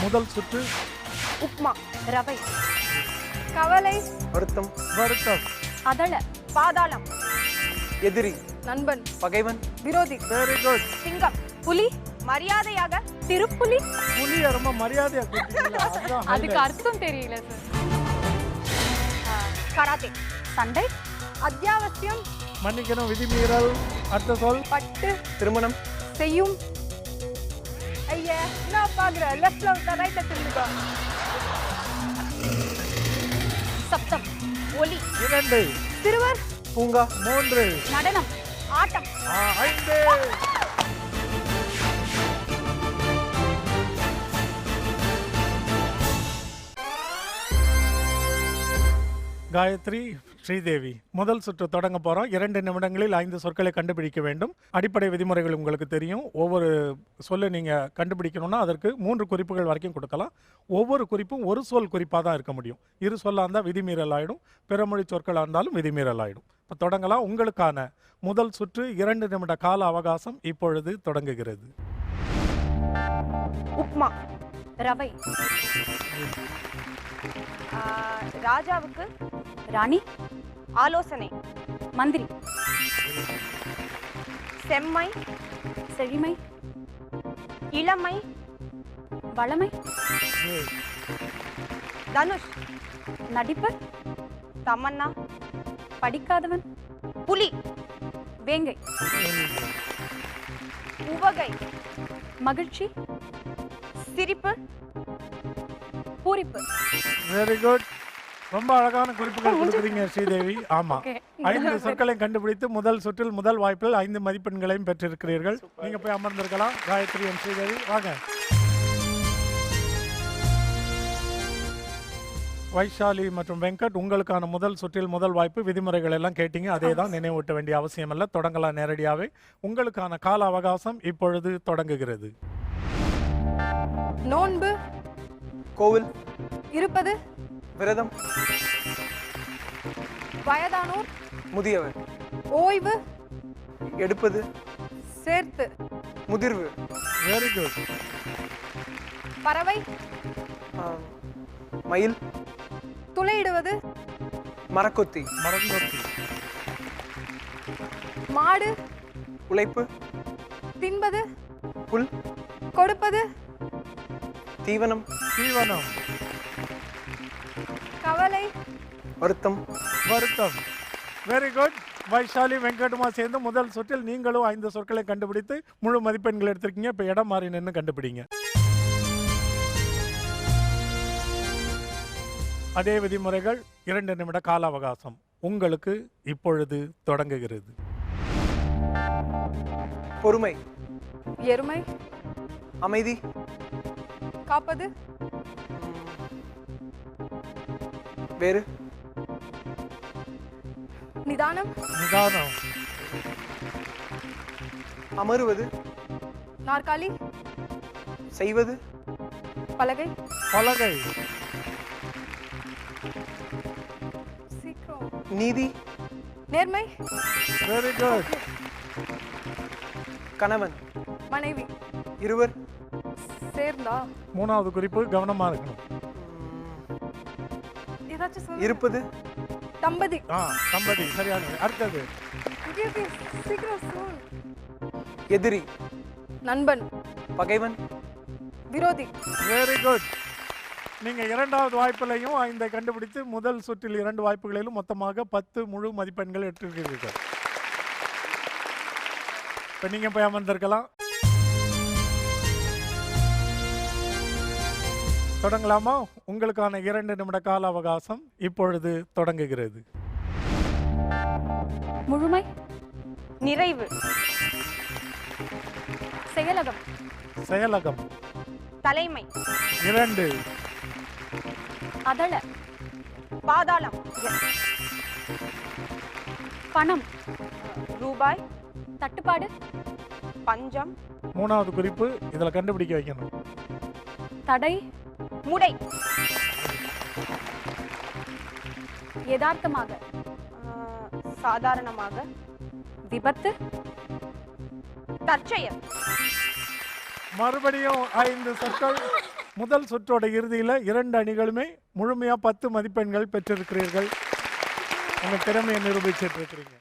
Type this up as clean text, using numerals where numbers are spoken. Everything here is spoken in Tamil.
முதல் சுற்று. உப்மா, ரவை. கவலை, வருத்தம், வருத்தம். அதள, பாதாளம். எதிரி, நண்பன், பகைவன், விரோதி. Very good. சிங்கம், புலி. மரியாதையாக திருப்புலி. புலிய ரொம்ப மரியாதையா கூப்பிட்டீங்களா? அதுதான் அதுக்கு highlight. அர்த்தம் தெரியல சார். கராத்தே, சண்டை. அத்தியாவசியம், மன்னிக்கணும், விதிமீறல். அடுத்த சொல். பட்டு, திருமணம், செய்யும். ஐயா நான் பாக்குறேன், லெஃப்ட்ல விட்டா ரைட்ல திரும்பிக்கோ. சப்தம், ஒலி. 2, சிறுவர், பூங்கா, 3, நடனம், ஆட்டம். 5. காயத்ரி, ஸ்ரீதேவி, முதல் சுற்று தொடங்க போறோம். 2 நிமிடங்களில் 5 சொற்களை கண்டுபிடிக்க வேண்டும். அடிப்படை விதிமுறைகள் உங்களுக்கு தெரியும். ஒவ்வொரு சொல்லை நீங்க கண்டுபிடிக்கணும்னா அதற்கு 3 குறிப்புகள் வரைக்கும் கொடுக்கலாம். ஒவ்வொரு குறிப்பும் ஒரு சொல் குறிப்பாக தான் இருக்க முடியும். 2 சொல்லா இருந்தால் விதிமீறல் ஆயிடும், பிறமொழி சொற்களாக இருந்தாலும் விதிமீறல் ஆயிடும். இப்போ தொடங்கலாம். உங்களுக்கான முதல் சுற்று 2 நிமிட கால அவகாசம் இப்பொழுது தொடங்குகிறது. உப்மா, ரவை. ராஜாவுக்கு ராணி. ஆலோசனை, மந்திரி. செம்மை, செழிமை. இளமை, வளமை. தனுஷ், நடிப்பு. தமன்னா, படிக்காதவன். புலி, வேங்கை. உவகை, மகிழ்ச்சி. சிரிப்பு, பூரிப்பு. Very good. ரொம்ப அழகான குறிப்புகள் கொடுக்குறீங்க ஸ்ரீதேவி. ஆமா, 5 சொற்களை கண்டுபிடித்து முதல் சுற்றில் முதல் வாய்ப்பில் 5 மதிப்பெண்களையும் பெற்றிருக்கிறீர்கள். நீங்க போய் அமர்ந்திருக்கலாம். காயத்ரி and ஸ்ரீதேவி வாங்க. வைஷாலி மற்றும் வெங்கட், உங்களுக்கான முதல் சுற்றில் முதல் வாய்ப்பு. விதிமுறைகள் எல்லாம் கேட்டீங்க, அதே தான், நினைவூட்ட வேண்டிய அவசியம் இல்லை. தொடங்கலாம் நேரடியாவே. உங்களுக்கான கால அவகாசம் இப்பொழுது தொடங்குகிறது. நோன்பு, கோவில், இருப்பது. விரதம், வயதானோர், முதியவர், ஓய்வு. எடுப்பது, சேர்த்து. முதிர்வு, வெரி குட். பறவை, மயில், துளையிடுவது. மரக்கொத்தி, மரங்கொத்தி. மாடு, உழைப்பு, தின்பது. புல், கொடுப்பது. தீவனம், தீவனம். கவலை, வருத்தம், வருத்தம். Very good. வைஷாலி வெங்கட்டுமா சேர்ந்து முதல் சுற்றில் நீங்களும் 5 சொற்களை கண்டுபிடித்து முழு மதிப்பெண்கள் எடுத்திருக்கீங்க. இப்போ இடம் மாறி நின்று கண்டுபிடிங்க. அதே விதிமுறைகள். 2 நிமிட கால அவகாசம் உங்களுக்கு இப்பொழுது தொடங்குகிறது. பொறுமை, எருமை. அமைதி, காப்பது. வேறு, நிதானம். நிதானம். அமருவது, நாற்காலி. செய்வது, பலகை. பலகை. சீக்கிரம். நீதி, நேர்மை. Very good. கணவன், மனைவி. இருவர், சேர்ந்தா. 3வது குறிப்பு, கவனமா இருக்கணும். ஏதாச்சும் சொல்லு. இருப்பது, தம்பதி. தம்பதி சரியானது. அடுத்தது, சீக்கிரம் சொல். எதிரி, நண்பன். பகைவன், விரோதி. Very good. நீங்க 2வது வாய்ப்பிலையும் 5 கண்டுபிடித்து முதல் சுற்றில் 2 வாய்ப்புகளிலும் மொத்தமாக 10 முழு மதிப்பெண்கள் எடுத்திருக்கிறீர்கள். இப்ப நீங்க போய் அமர்ந்திருக்கலாம். தொடங்கலாமா? உங்களுக்கான 2 நிமிட கால அவகாசம் இப்பொழுது தொடங்குகிறது. முழுமை, நிறைவு. செயலகம், செயலகம். தலைமை. 2, அதள, பாதாளம். பணம், ரூபாய். தட்டுப்பாடு, பஞ்சம். 3வது குறிப்பு, இதுல கண்டுபிடிக்க வைக்கணும். தடை, முடை. யதார்த்தமாக, சாதாரணமாக. விபத்து, தற்செயல். மறுபடியும் 5 சொற்கள். முதல் சுற்றோட இறுதியில் 2 அணிகளுமே முழுமையாக 10 மதிப்பெண்கள் பெற்றிருக்கிறீர்கள். உங்கள் திறமையை நிரூபிச்சிட்டு இருக்கிறீங்க.